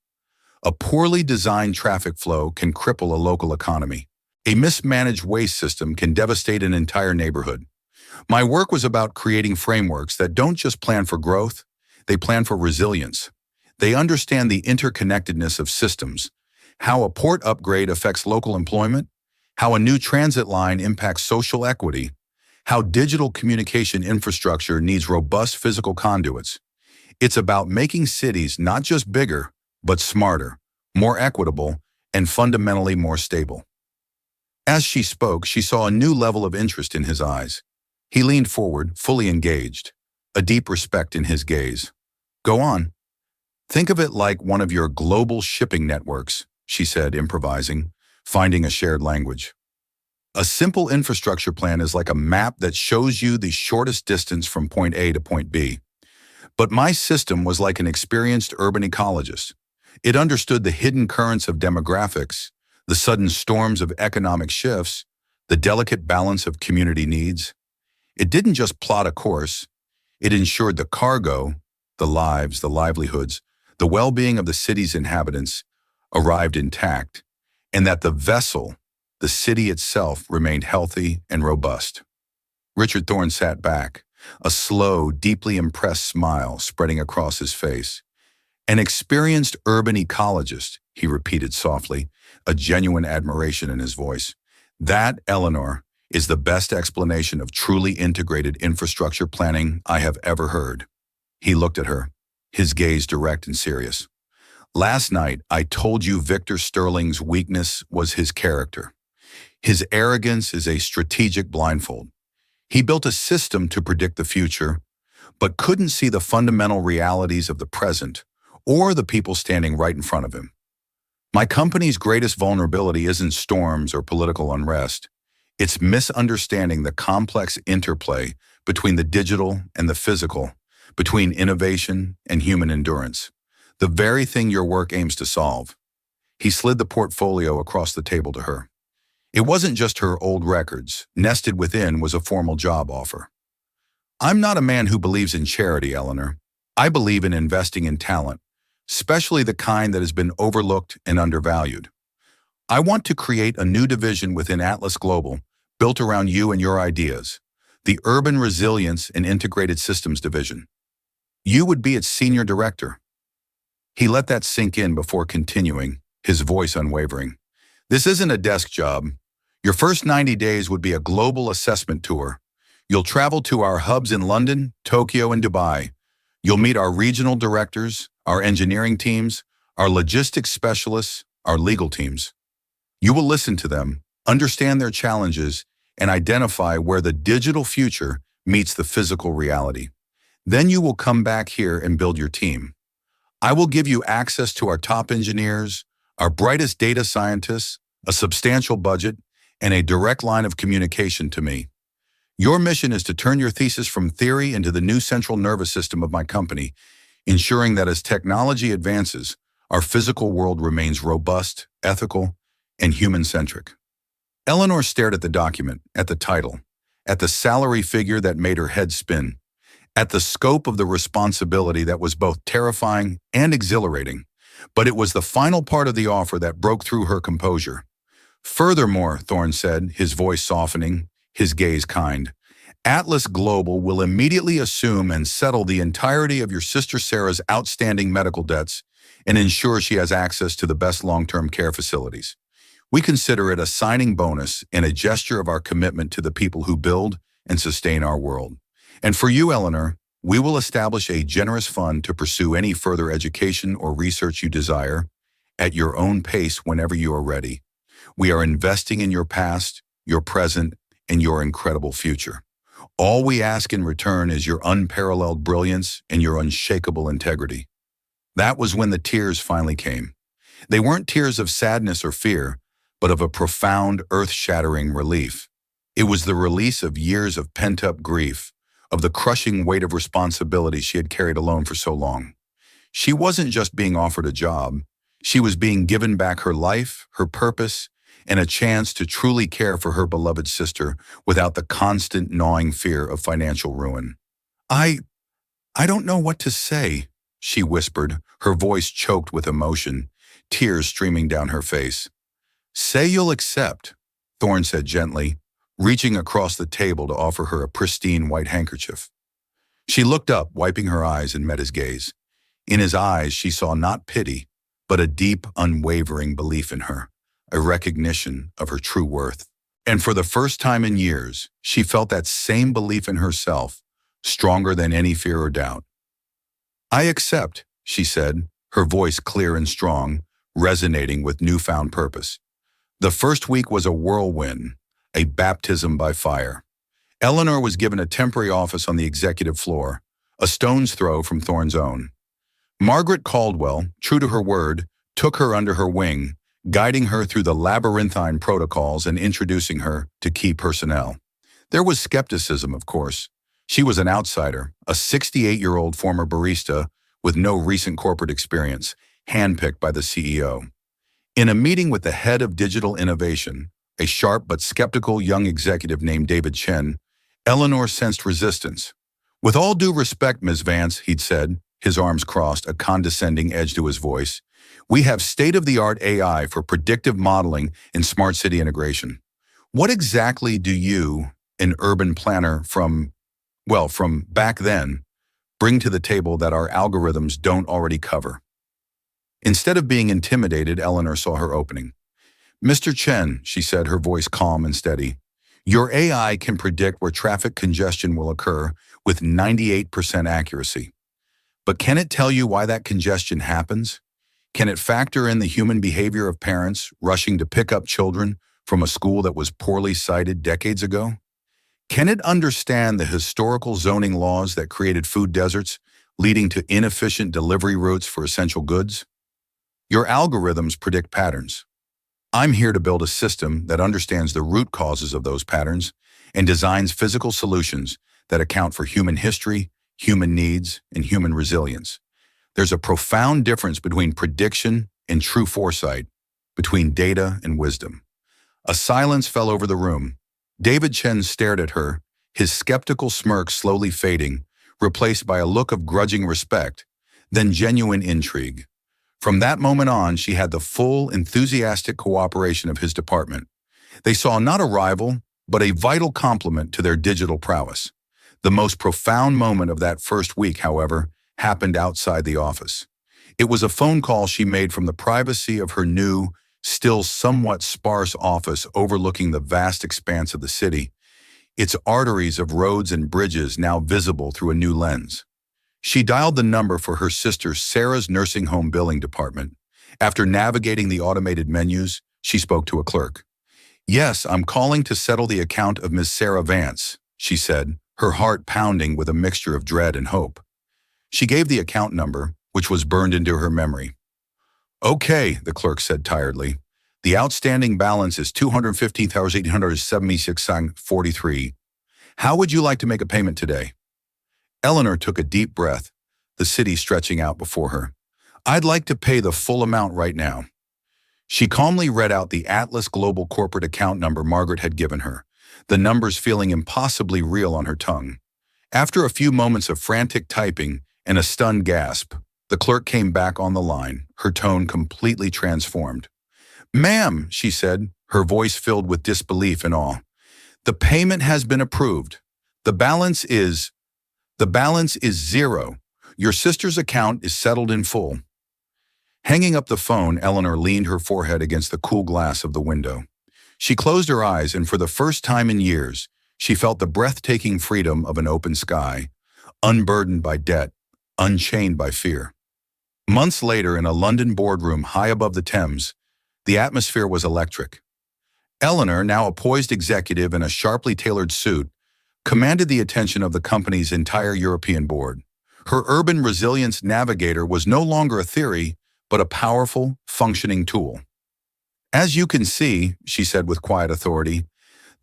A poorly designed traffic flow can cripple a local economy. A mismanaged waste system can devastate an entire neighborhood. My work was about creating frameworks that don't just plan for growth, they plan for resilience. They understand the interconnectedness of systems, how a port upgrade affects local employment, how a new transit line impacts social equity, how digital communication infrastructure needs robust physical conduits. It's about making cities not just bigger, but smarter, more equitable, and fundamentally more stable." As she spoke, she saw a new level of interest in his eyes. He leaned forward, fully engaged, a deep respect in his gaze. "Go on. Think of it like one of your global shipping networks," she said, improvising, finding a shared language. "A simple infrastructure plan is like a map that shows you the shortest distance from point A to point B. But my system was like an experienced urban ecologist. It understood the hidden currents of demographics, the sudden storms of economic shifts, the delicate balance of community needs. It didn't just plot a course. It ensured the cargo, the lives, the livelihoods, the well-being of the city's inhabitants arrived intact, and that the vessel, the city itself, remained healthy and robust." Richard Thorne sat back, a slow, deeply impressed smile spreading across his face. "An experienced urban ecologist," he repeated softly, a genuine admiration in his voice. "That, Eleanor, is the best explanation of truly integrated infrastructure planning I have ever heard." He looked at her, his gaze direct and serious. "Last night, I told you Victor Sterling's weakness was his character. His arrogance is a strategic blindfold. He built a system to predict the future, but couldn't see the fundamental realities of the present or the people standing right in front of him. My company's greatest vulnerability isn't storms or political unrest. It's misunderstanding the complex interplay between the digital and the physical, between innovation and human endurance. The very thing your work aims to solve." He slid the portfolio across the table to her. It wasn't just her old records. Nested within was a formal job offer. "I'm not a man who believes in charity, Eleanor. I believe in investing in talent, especially the kind that has been overlooked and undervalued. I want to create a new division within Atlas Global, built around you and your ideas, the Urban Resilience and Integrated Systems Division. You would be its senior director. He let that sink in before continuing, his voice unwavering. This isn't a desk job. Your first 90 days would be a global assessment tour. You'll travel to our hubs in London, Tokyo, and Dubai. You'll meet our regional directors, our engineering teams, our logistics specialists, our legal teams. You will listen to them, understand their challenges, and identify where the digital future meets the physical reality. Then you will come back here and build your team. I will give you access to our top engineers, our brightest data scientists, a substantial budget, and a direct line of communication to me. Your mission is to turn your thesis from theory into the new central nervous system of my company, ensuring that as technology advances, our physical world remains robust, ethical, and human-centric. Eleanor stared at the document, at the title, at the salary figure that made her head spin, at the scope of the responsibility that was both terrifying and exhilarating. But it was the final part of the offer that broke through her composure. Furthermore, Thorne said, his voice softening, his gaze kind, Atlas Global will immediately assume and settle the entirety of your sister Sarah's outstanding medical debts and ensure she has access to the best long-term care facilities. We consider it a signing bonus and a gesture of our commitment to the people who build and sustain our world. And for you, Eleanor, we will establish a generous fund to pursue any further education or research you desire at your own pace whenever you are ready. We are investing in your past, your present, and your incredible future. All we ask in return is your unparalleled brilliance and your unshakable integrity. That was when the tears finally came. They weren't tears of sadness or fear, but of a profound, earth-shattering relief. It was the release of years of pent-up grief, of the crushing weight of responsibility she had carried alone for so long. She wasn't just being offered a job. She was being given back her life, her purpose, and a chance to truly care for her beloved sister without the constant gnawing fear of financial ruin. I don't know what to say, she whispered, her voice choked with emotion, tears streaming down her face. Say you'll accept, Thorne said gently, reaching across the table to offer her a pristine white handkerchief. She looked up, wiping her eyes, and met his gaze. In his eyes, she saw not pity, but a deep, unwavering belief in her, a recognition of her true worth. And for the first time in years, she felt that same belief in herself, stronger than any fear or doubt. I accept, she said, her voice clear and strong, resonating with newfound purpose. The first week was a whirlwind, a baptism by fire. Eleanor was given a temporary office on the executive floor, a stone's throw from Thorne's own. Margaret Caldwell, true to her word, took her under her wing, guiding her through the labyrinthine protocols and introducing her to key personnel. There was skepticism, of course. She was an outsider, a 68-year-old former barista with no recent corporate experience, handpicked by the CEO. In a meeting with the head of digital innovation, a sharp but skeptical young executive named David Chen, Eleanor sensed resistance. With all due respect, Ms. Vance, he'd said, his arms crossed, a condescending edge to his voice, we have state-of-the-art AI for predictive modeling and smart city integration. What exactly do you, an urban planner from back then, bring to the table that our algorithms don't already cover? Instead of being intimidated, Eleanor saw her opening. Mr. Chen, she said, her voice calm and steady, your AI can predict where traffic congestion will occur with 98% accuracy. But can it tell you why that congestion happens? Can it factor in the human behavior of parents rushing to pick up children from a school that was poorly sited decades ago? Can it understand the historical zoning laws that created food deserts, leading to inefficient delivery routes for essential goods? Your algorithms predict patterns. I'm here to build a system that understands the root causes of those patterns and designs physical solutions that account for human history, human needs, and human resilience. There's a profound difference between prediction and true foresight, between data and wisdom. A silence fell over the room. David Chen stared at her, his skeptical smirk slowly fading, replaced by a look of grudging respect, then genuine intrigue. From that moment on, she had the full, enthusiastic cooperation of his department. They saw not a rival, but a vital complement to their digital prowess. The most profound moment of that first week, however, happened outside the office. It was a phone call she made from the privacy of her new, still somewhat sparse office overlooking the vast expanse of the city, its arteries of roads and bridges now visible through a new lens. She dialed the number for her sister Sarah's nursing home billing department. After navigating the automated menus, she spoke to a clerk. "Yes, I'm calling to settle the account of Miss Sarah Vance," she said, her heart pounding with a mixture of dread and hope. She gave the account number, which was burned into her memory. "Okay," the clerk said tiredly. "The outstanding balance is $215,876.43. How would you like to make a payment today?" Eleanor took a deep breath, the city stretching out before her. "I'd like to pay the full amount right now." She calmly read out the Atlas Global corporate account number Margaret had given her, the numbers feeling impossibly real on her tongue. After a few moments of frantic typing and a stunned gasp, the clerk came back on the line, her tone completely transformed. "Ma'am," she said, her voice filled with disbelief and awe, "the payment has been approved. The balance is zero. Your sister's account is settled in full." Hanging up the phone, Eleanor leaned her forehead against the cool glass of the window. She closed her eyes, and for the first time in years, she felt the breathtaking freedom of an open sky, unburdened by debt, unchained by fear. Months later, in a London boardroom high above the Thames, the atmosphere was electric. Eleanor, now a poised executive in a sharply tailored suit, commanded the attention of the company's entire European board. Her urban resilience navigator was no longer a theory, but a powerful, functioning tool. "As you can see," she said with quiet authority,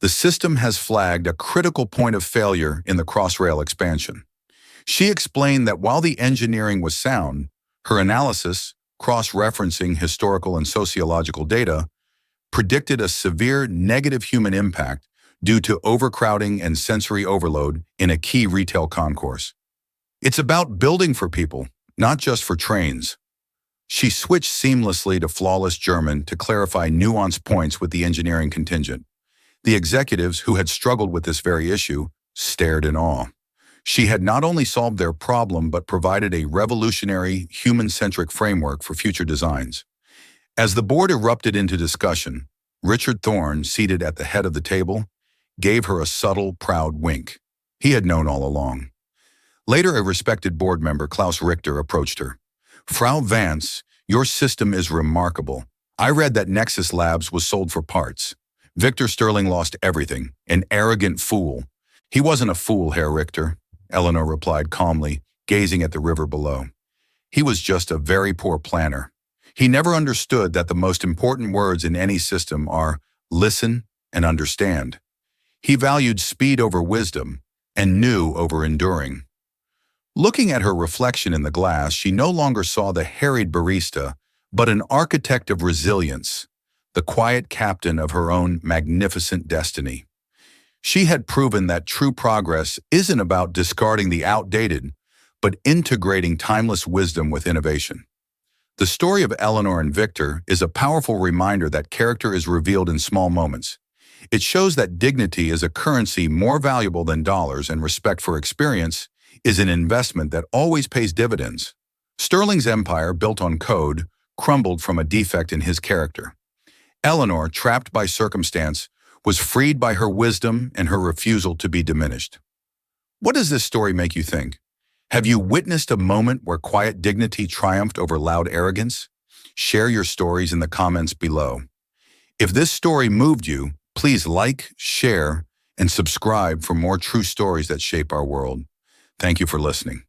"the system has flagged a critical point of failure in the Crossrail expansion." She explained that while the engineering was sound, her analysis, cross-referencing historical and sociological data, predicted a severe negative human impact due to overcrowding and sensory overload in a key retail concourse. "It's about building for people, not just for trains." She switched seamlessly to flawless German to clarify nuanced points with the engineering contingent. The executives, who had struggled with this very issue, stared in awe. She had not only solved their problem but provided a revolutionary, human-centric framework for future designs. As the board erupted into discussion, Richard Thorne, seated at the head of the table, gave her a subtle, proud wink. He had known all along. Later, a respected board member, Klaus Richter, approached her. "Frau Vance, your system is remarkable. I read that Nexus Labs was sold for parts. Victor Sterling lost everything, an arrogant fool." "He wasn't a fool, Herr Richter," Eleanor replied calmly, gazing at the river below. "He was just a very poor planner. He never understood that the most important words in any system are listen and understand. He valued speed over wisdom and new over enduring." Looking at her reflection in the glass, she no longer saw the harried barista, but an architect of resilience, the quiet captain of her own magnificent destiny. She had proven that true progress isn't about discarding the outdated, but integrating timeless wisdom with innovation. The story of Eleanor and Victor is a powerful reminder that character is revealed in small moments. It shows that dignity is a currency more valuable than dollars, and respect for experience is an investment that always pays dividends. Sterling's empire, built on code, crumbled from a defect in his character. Eleanor, trapped by circumstance, was freed by her wisdom and her refusal to be diminished. What does this story make you think? Have you witnessed a moment where quiet dignity triumphed over loud arrogance? Share your stories in the comments below. If this story moved you, please like, share, and subscribe for more true stories that shape our world. Thank you for listening.